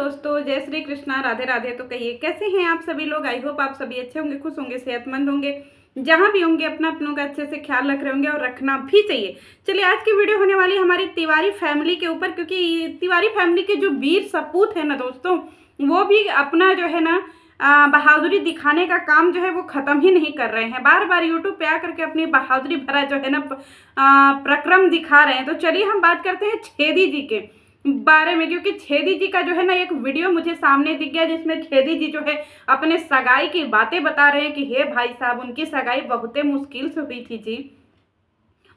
दोस्तों, जय श्री कृष्णा, राधे राधे। तो कहिए कैसे हैं आप सभी लोग। आई होप आप सभी अच्छे होंगे, खुश होंगे, सेहतमंद होंगे, जहां भी होंगे अपना अपनों का अच्छे से ख्याल रख रहे होंगे और रखना भी चाहिए। चलिए, आज की वीडियो होने वाली हमारी तिवारी फैमिली के ऊपर, क्योंकि तिवारी फैमिली के जो वीर सपूत है ना दोस्तों, वो भी अपना जो है ना बहादुरी दिखाने का काम जो है वो ख़त्म ही नहीं कर रहे हैं। बार बार यूट्यूब पे आकर के अपनी बहादुरी भरा जो है ना प्रक्रम दिखा रहे हैं। तो चलिए हम बात करते हैं छेदी जी के बारे में, क्योंकि छेदी जी का जो है ना एक वीडियो मुझे सामने दिख गया, जिसमें छेदी जी जो है अपने सगाई की बातें बता रहे हैं कि हे भाई साहब, उनकी सगाई बहुत मुश्किल से हुई थी जी,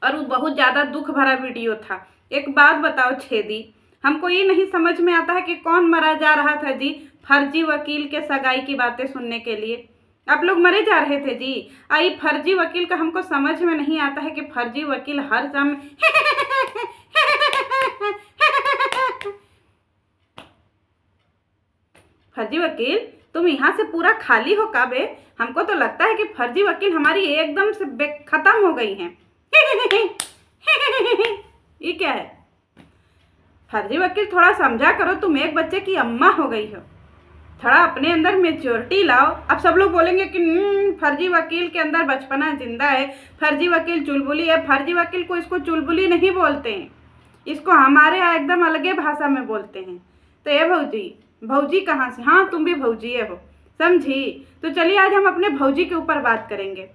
और वो बहुत ज़्यादा दुख भरा वीडियो था। एक बात बताओ छेदी, हमको ये नहीं समझ में आता है कि कौन मरा जा रहा था जी फर्जी वकील के सगाई की बातें सुनने के लिए। आप लोग मरे जा रहे थे जी। आई फर्जी वकील का हमको समझ में नहीं आता है कि फर्जी वकील हर समय फर्जी वकील, तुम यहाँ से पूरा खाली हो काबे। हमको तो लगता है कि फर्जी वकील हमारी एकदम से खत्म हो गई हैं। ये क्या है फर्जी वकील, थोड़ा समझा करो, तुम एक बच्चे की अम्मा हो गई हो, थोड़ा अपने अंदर मेच्योरिटी लाओ। अब सब लोग बोलेंगे कि फर्जी वकील के अंदर बचपना जिंदा है, फर्जी वकील चुलबुली है। फर्जी वकील को इसको चुलबुली नहीं बोलते हैं, इसको हमारे यहाँ एकदम अलगे भाषा में बोलते हैं। तो ये भौजी, भौजी कहाँ से, हाँ तुम भी भौजी हो, समझी। तो चलिए आज हम अपने भौजी के ऊपर बात करेंगे।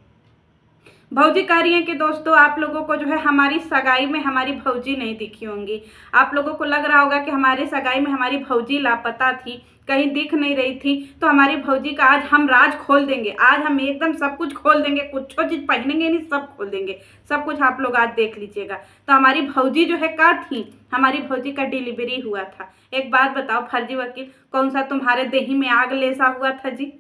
भौजी कह रही हैं कि दोस्तों आप लोगों को जो है हमारी सगाई में हमारी भौजी नहीं दिखी होंगी। आप लोगों को लग रहा होगा कि हमारी सगाई में हमारी भौजी लापता थी, कहीं दिख नहीं रही थी। तो हमारी भौजी का आज हम राज खोल देंगे, आज हम एकदम सब कुछ खोल देंगे, कुछ चीज़ पहनेंगे नहीं, सब खोल देंगे, सब कुछ आप लोग आज देख लीजिएगा। तो हमारी भौजी जो है का थी, हमारी भौजी का डिलीवरी हुआ था। एक बात बताओ फर्जी वकील, कौन सा तुम्हारे देही में आग लेसा हुआ था जी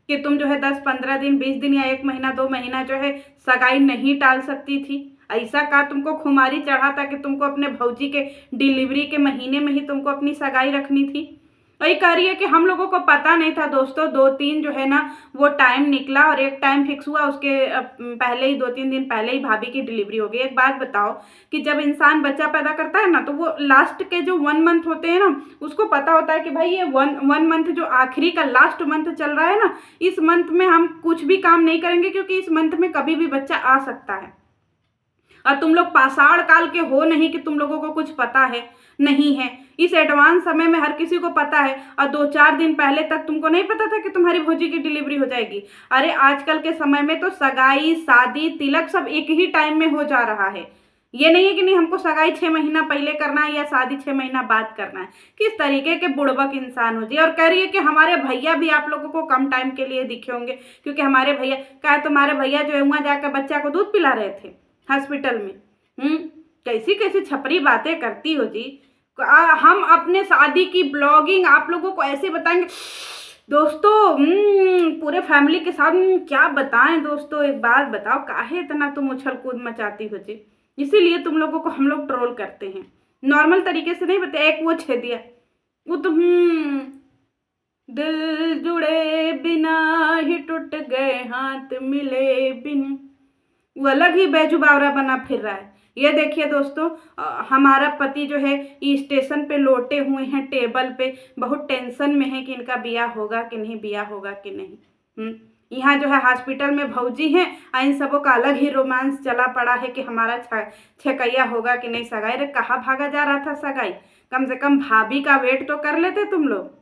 कि तुम जो है 10-15 दिन, 20 दिन या 1 महीना 2 महीना जो है सगाई नहीं टाल सकती थी। ऐसा का तुमको खुमारी चढ़ा था कि तुमको अपने भौजी के डिलीवरी के महीने में ही तुमको अपनी सगाई रखनी थी। वही कह रही है कि हम लोगों को पता नहीं था दोस्तों, 2-3 जो है ना वो टाइम निकला और एक टाइम फिक्स हुआ, उसके पहले ही 2-3 दिन पहले ही भाभी की डिलीवरी हो गई। एक बात बताओ कि जब इंसान बच्चा पैदा करता है ना, तो वो लास्ट के जो 1 मंथ होते हैं ना, उसको पता होता है कि भाई ये वन मंथ जो आखिरी का लास्ट मंथ चल रहा है ना, इस मंथ में हम कुछ भी काम नहीं करेंगे, क्योंकि इस मंथ में कभी भी बच्चा आ सकता है। और तुम लोग पाषाण काल के हो नहीं कि तुम लोगों को कुछ पता है, नहीं है। इस एडवांस समय में हर किसी को पता है, और 2-4 दिन पहले तक तुमको नहीं पता था कि तुम्हारी भौजी की डिलीवरी हो जाएगी। अरे आजकल के समय में तो सगाई, शादी, तिलक सब एक ही टाइम में हो जा रहा है। ये नहीं है कि नहीं हमको सगाई 6 महीना पहले करना है या शादी 6 महीना बाद करना है। किस तरीके के बुड़बक इंसान हो जी। और कह रही है कि हमारे भैया भी आप लोगों को कम टाइम के लिए दिखे होंगे, क्योंकि हमारे भैया क्या है, तुम्हारे भैया जो है वहाँ जाकर बच्चा को दूध पिला रहे थे हॉस्पिटल में। कैसी कैसी छपरी बातें करती हो जी। हम अपने शादी की ब्लॉगिंग आप लोगों को ऐसे बताएंगे दोस्तों, पूरे फैमिली के साथ क्या बताएं दोस्तों। एक बात बताओ, काहे इतना तुम उछल कूद मचाती हो जी। इसीलिए तुम लोगों को हम लोग ट्रोल करते हैं, नॉर्मल तरीके से नहीं बताया। एक वो छे दिया, वो तो दिल जुड़े बिना ही टूट गए, हाथ मिले बिन, वो अलग ही बेजुबावरा बना फिर रहा है। ये देखिए दोस्तों, हमारा पति जो है स्टेशन पे लोटे हुए हैं टेबल पे, बहुत टेंशन में है कि इनका ब्याह होगा कि नहीं, ब्याह होगा कि नहीं। यहाँ जो है हॉस्पिटल में भौजी हैं, इन सबों का अलग ही रोमांस चला पड़ा है कि हमारा छकैया होगा कि नहीं, सगाई। रे कहाँ भागा जा रहा था सगाई, कम से कम भाभी का वेट तो कर लेते तुम लोग।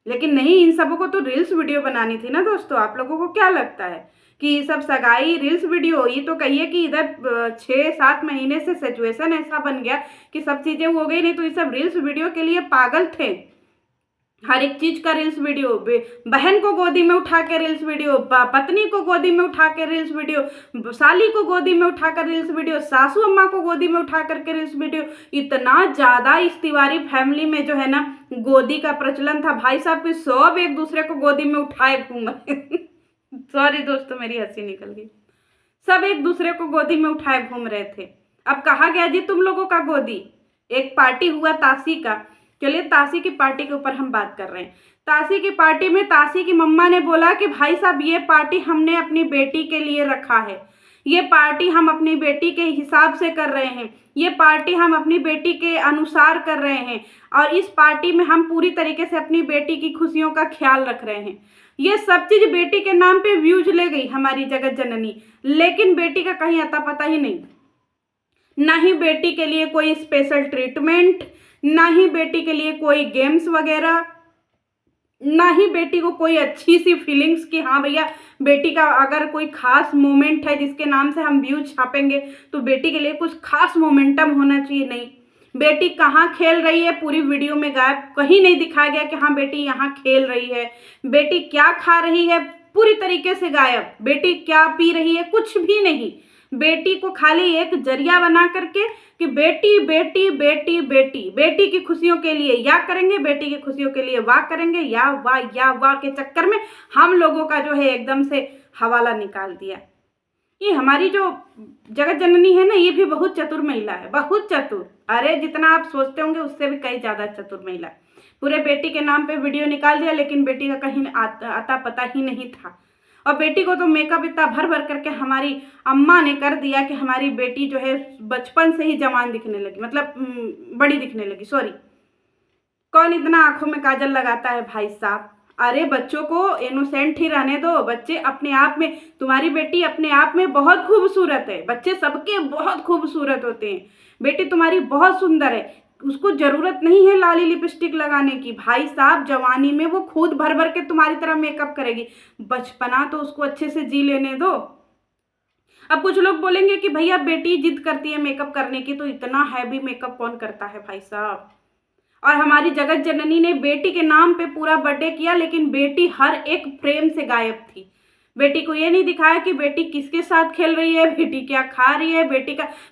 लेकिन नहीं, इन सबों को तो रील्स वीडियो बनानी थी ना दोस्तों। आप लोगों को क्या लगता है कि ये सब सगाई रील्स वीडियो, ये तो कहिए कि इधर 6-7 महीने से सिचुएशन ऐसा बन गया कि सब चीज़ें हो गई, नहीं तो ये सब रील्स वीडियो के लिए पागल थे। हर एक चीज़ का रील्स वीडियो, बहन को गोदी में उठा के रील्स वीडियो, पत्नी को गोदी में उठा के रील्स वीडियो, साली को गोदी में उठा कर रील्स वीडियो, सासू अम्मा को गोदी में उठा करके रील्स वीडियो। इतना ज़्यादा इस तिवारी फैमिली में जो है ना गोदी का प्रचलन था भाई साहब कि सब एक दूसरे को गोदी में उठाए घूम रहे सॉरी दोस्तों, मेरी हंसी निकल गई। सब एक दूसरे को गोदी में उठाए घूम रहे थे। अब कहा गया जी तुम लोगों का गोदी। एक पार्टी हुआ ताशी का, चलिए ताशी की पार्टी के ऊपर हम बात कर रहे हैं। ताशी की पार्टी में ताशी की मम्मा ने बोला कि भाई साहब ये पार्टी हमने अपनी बेटी के लिए रखा है, ये पार्टी हम अपनी बेटी के हिसाब से कर रहे हैं, ये पार्टी हम अपनी बेटी के अनुसार कर रहे हैं और इस पार्टी में हम पूरी तरीके से अपनी बेटी की खुशियों का ख्याल रख रहे हैं। ये सब चीज़ बेटी के नाम पे व्यूज ले गई हमारी जगत जननी, लेकिन बेटी का कहीं अता पता ही नहीं। ना ही बेटी के लिए कोई स्पेशल ट्रीटमेंट, ना ही बेटी के लिए कोई गेम्स वगैरह, ना ही बेटी को कोई अच्छी सी फीलिंग्स कि हाँ भैया बेटी का अगर कोई खास मोमेंट है जिसके नाम से हम व्यूज छापेंगे तो बेटी के लिए कुछ खास मोमेंटम होना चाहिए। नहीं, बेटी कहाँ खेल रही है पूरी वीडियो में गायब, कहीं नहीं दिखाया गया कि हाँ बेटी यहाँ खेल रही है। बेटी क्या खा रही है पूरी तरीके से गायब, बेटी क्या पी रही है कुछ भी नहीं। बेटी को खाली एक जरिया बना करके कि बेटी बेटी बेटी बेटी बेटी की खुशियों के लिए या करेंगे, बेटी की खुशियों के लिए वाह करेंगे, या वाह के चक्कर में हम लोगों का जो है एकदम से हवाला निकाल दिया। ये हमारी जो जगत जननी है ना, ये भी बहुत चतुर महिला है, बहुत चतुर। अरे जितना आप सोचते होंगे उससे भी कई ज़्यादा चतुर महिला। पूरे बेटी के नाम पे वीडियो निकाल दिया, लेकिन बेटी का कहीं आता पता ही नहीं था। और बेटी को तो मेकअप इतना भर भर करके हमारी अम्मा ने कर दिया कि हमारी बेटी जो है बचपन से ही जवान दिखने लगी, मतलब बड़ी दिखने लगी। सॉरी, कौन इतना आंखों में काजल लगाता है भाई साहब। अरे बच्चों को इनोसेंट ही रहने दो। बच्चे अपने आप में, तुम्हारी बेटी अपने आप में बहुत खूबसूरत है, बच्चे सबके बहुत खूबसूरत होते हैं। बेटी तुम्हारी बहुत सुंदर है, उसको ज़रूरत नहीं है लाली लिपस्टिक लगाने की। भाई साहब जवानी में वो खुद भर भर के तुम्हारी तरह मेकअप करेगी, बचपना तो उसको अच्छे से जी लेने दो। अब कुछ लोग बोलेंगे कि भैया बेटी जिद करती है मेकअप करने की, तो इतना हैवी मेकअप कौन करता है भाई साहब। और हमारी जगत जननी ने बेटी के नाम पे पूरा बर्थडे किया, लेकिन बेटी हर एक फ्रेम से गायब थी। बेटी को ये नहीं दिखाया कि बेटी किसके साथ खेल रही है, बेटी क्या खा रही है,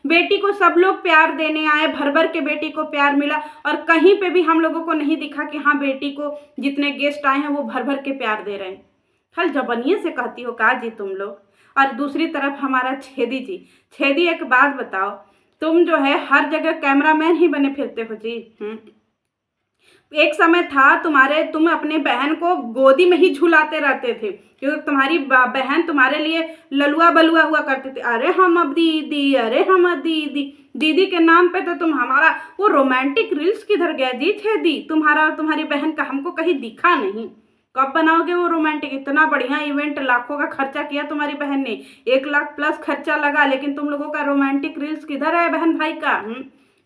बेटी को सब लोग प्यार देने आए, भर भर के बेटी को प्यार मिला। और कहीं पे भी हम लोगों को नहीं दिखा कि हाँ बेटी को जितने गेस्ट आए हैं वो भर भर के प्यार दे रहे हैं। हल जबनिए से कहती हो का जी तुम लोग। और दूसरी तरफ हमारा छेदी जी, छेदी एक बात बताओ, तुम जो है हर जगह कैमरामैन ही बने फिरते हो जी। एक समय था तुम अपने बहन को गोदी में ही झुलाते रहते थे, क्योंकि तुम्हारी बहन तुम्हारे लिए ललुआ बलुआ हुआ करते थे। अरे हम अब दीदी, अरे हम दीदी, दीदी के नाम पे तो तुम हमारा वो रोमांटिक रील्स किधर गया जी छेदी? तुम्हारा और तुम्हारी बहन का हमको कहीं दिखा नहीं। कब बनाओगे वो रोमांटिक? इतना बढ़िया इवेंट, लाखों का खर्चा किया तुम्हारी बहन ने, 1 लाख प्लस खर्चा लगा, लेकिन तुम लोगों का रोमांटिक रील्स किधर है बहन भाई का?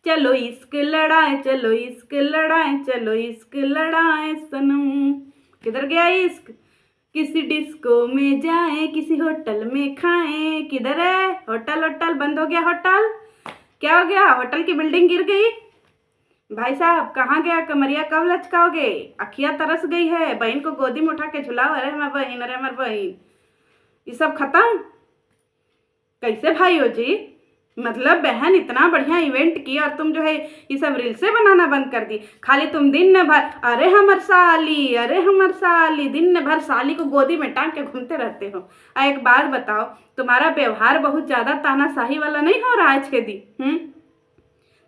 चलो इश्क लड़ाए, चलो इश्क लड़ाए, चलो इश्क लड़ाए सनम। किधर गया इश्क? किसी डिस्को में जाए, किसी होटल में खाएं। किधर है होटल? होटल बंद हो गया। होटल क्या हो गया? होटल की बिल्डिंग गिर गई। भाई साहब कहाँ गया कमरिया? कब लचकाओगे? अखियाँ तरस गई है, बहन को गोदी में उठा के झुलाओ। अरे हमार बहन, अरे हमार बहन, ये सब खत्म कैसे भाई हो जी? मतलब बहन इतना बढ़िया इवेंट किया और तुम जो है ये सब रील्सें बनाना बंद कर दी। खाली तुम दिन भर अरे हमर साली, अरे हमर साली, दिन भर साली को गोदी में टांग के घूमते रहते हो। एक बात बताओ, तुम्हारा व्यवहार बहुत ज़्यादा तानाशाही वाला नहीं हो रहा है छेदी?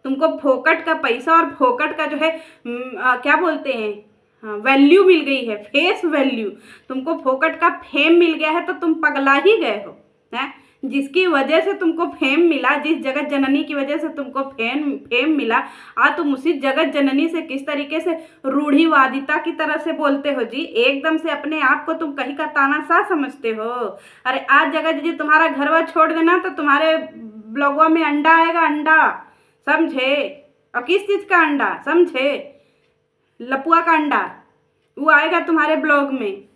तुमको फोकट का पैसा और फोकट का जो है क्या बोलते हैं, वैल्यू मिल गई है, फेस वैल्यू। तुमको फोकट का फेम मिल गया है तो तुम पगला ही गए हो। हैं जिसकी वजह से तुमको फेम मिला, जिस जगत जननी की वजह से तुमको फेम मिला, तुम उसी जगत जननी से किस तरीके से रूढ़िवादिता की तरह से बोलते हो जी। एकदम से अपने आप को तुम कहीं का तानाशाह समझते हो। अरे आज जगत जी तुम्हारा घरवा छोड़ देना तो तुम्हारे ब्लॉगवा में अंडा आएगा, अंडा, समझे? और किस चीज़ का अंडा? समझे? लपुआ का अंडा, वो आएगा तुम्हारे ब्लॉग में।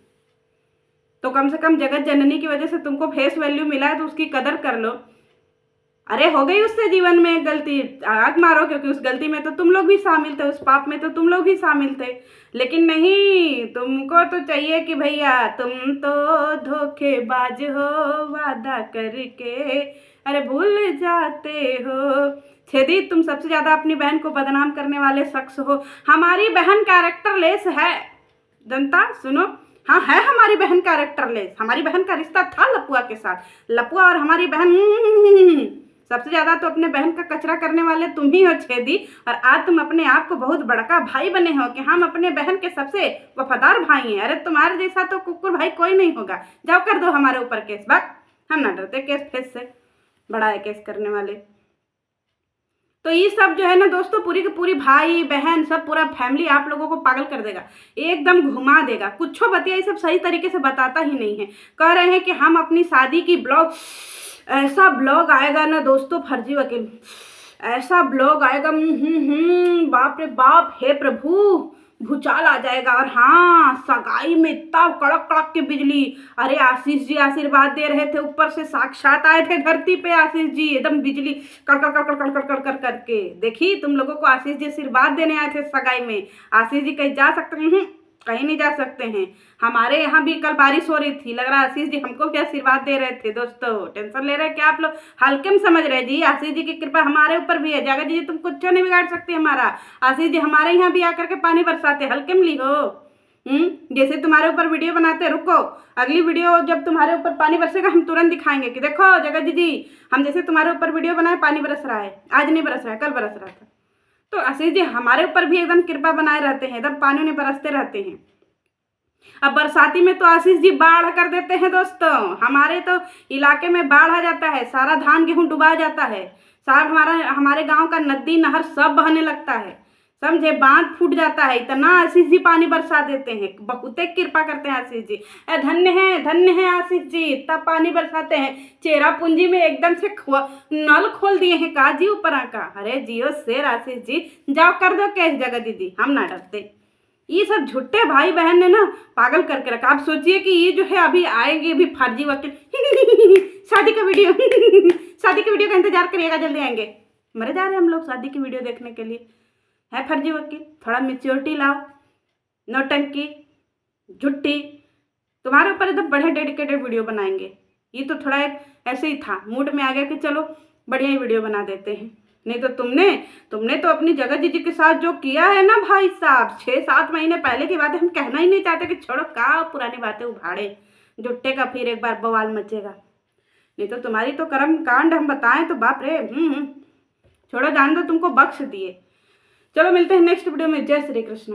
तो कम से कम जगत जननी की वजह से तुमको फेस वैल्यू मिला है तो उसकी कदर कर लो। अरे हो गई उससे जीवन में गलती, आग मारो, क्योंकि उस गलती में तो तुम लोग भी शामिल थे, उस पाप में तो तुम लोग भी शामिल थे। लेकिन नहीं, तुमको तो चाहिए कि भैया तुम तो धोखेबाज हो, वादा करके अरे भूल जाते हो। छेदी तुम सबसे ज़्यादा अपनी बहन को बदनाम करने वाले शख्स हो। हमारी बहन कैरेक्टरलेस है, जनता सुनो। हाँ है हमारी बहन कैरेक्टरलेस। हमारी बहन का रिश्ता था लपुआ के साथ। लपुआ और हमारी बहन सबसे ज़्यादा तो अपने बहन का कचरा करने वाले तुम ही हो छेदी। और आज तुम अपने आप को बहुत बड़का भाई बने हो कि हम अपने बहन के सबसे वफादार भाई हैं। अरे तुम्हारे जैसा तो कुकुर भाई कोई नहीं होगा। जाओ कर दो हमारे ऊपर केस। बस हम ना डरते केस फेस से, बड़ा है केस करने वाले। तो ये सब जो है ना दोस्तों, पूरी की पूरी भाई बहन सब पूरा फैमिली आप लोगों को पागल कर देगा, एकदम घुमा देगा। कुछ बतिया ये सब सही तरीके से बताता ही नहीं है। कह रहे हैं कि हम अपनी शादी की ब्लॉग, ऐसा ब्लॉग आएगा ना दोस्तों फर्जी वकील, ऐसा ब्लॉग आएगा, बाप रे बाप, हे प्रभु, भूचाल आ जाएगा। और हाँ, सगाई में इतना कड़क कड़क के बिजली। अरे आशीष जी आशीर्वाद दे रहे थे, ऊपर से साक्षात आए थे धरती पे आशीष जी, एकदम बिजली कड़कड़ कड़कड़ कड़कड़ कड़कड़ करके। देखी तुम लोगों को आशीष जी आशीर्वाद देने आए थे सगाई में। आशीष जी कहीं जा सकते हैं? कहीं नहीं जा सकते हैं। हमारे यहाँ भी कल बारिश हो रही थी, लग रहा आशीष जी हमको भी आशीर्वाद दे रहे थे। दोस्तों टेंशन ले रहे क्या आप लोग? हल्के में समझ रहे जी, आशीष जी की कृपा हमारे ऊपर भी है। जागा जी तुम कुछ नहीं बिगाड़ सकते हमारा। आशीष जी हमारे यहाँ भी आकर के पानी बरसाते, हल्के में ली हो। जैसे तुम्हारे ऊपर वीडियो बनाते, रुको अगली वीडियो जब तुम्हारे ऊपर पानी बरसेगा हम तुरंत दिखाएंगे कि देखो जगह जी हम जैसे तुम्हारे ऊपर वीडियो बनाए पानी बरस रहा है। आज नहीं बरस रहा है, कल बरस रहा था। तो आशीष जी हमारे ऊपर भी एकदम कृपा बनाए रहते हैं, एकदम पानी में बरसते रहते हैं। अब बरसाती में तो आशीष जी बाढ़ कर देते हैं दोस्तों। हमारे तो इलाके में बाढ़ आ जाता है, सारा धान गेहूं डुबा जाता है, सारा हमारे गांव का नदी नहर सब बहने लगता है, समझे, बांध फूट जाता है। इतना आशीष जी पानी बरसा देते हैं, बहुत कृपा करते हैं आशीष जी। धन्य है आशीष जी, इतना पानी बरसाते हैं। चेरा पूंजी में एकदम से नल खोल दिए हैं का जी ऊपर का। अरे जियो शेर आशीष जी, जाओ कर दो केस जगह दीदी, हम ना डरते। ये सब झुट्टे भाई बहन ने ना पागल करके रखा। आप सोचिए कि ये जो है अभी आएंगे भी फर्जी वकील शादी का वीडियो शादी के वीडियो का इंतजार करिएगा, जल्दी आएंगे। मरे जा रहे हैं हम लोग शादी की वीडियो देखने के लिए। है फर्जी वकील, थोड़ा मेच्योरिटी लाओ, नौटंकी झुट्टी, तुम्हारे ऊपर एकदम बड़े डेडिकेटेड वीडियो बनाएंगे। ये तो थोड़ा एक ऐसे ही था, मूड में आ गया कि चलो बढ़िया ही वीडियो बना देते हैं। नहीं तो तुमने तो अपनी जगह जीजी के साथ जो किया है ना भाई साहब, 6-7 महीने पहले की बातें हम कहना ही नहीं चाहते कि छोड़ो का पुरानी बातें उभाड़े, जुट्टे का फिर एक बार बवाल मचेगा। नहीं तो तुम्हारी तो कर्म कांड हम बताएं तो बाप रे, छोड़ो जान दो, तुमको बख्श दिए। चलो मिलते हैं नेक्स्ट वीडियो में। जय श्री कृष्ण।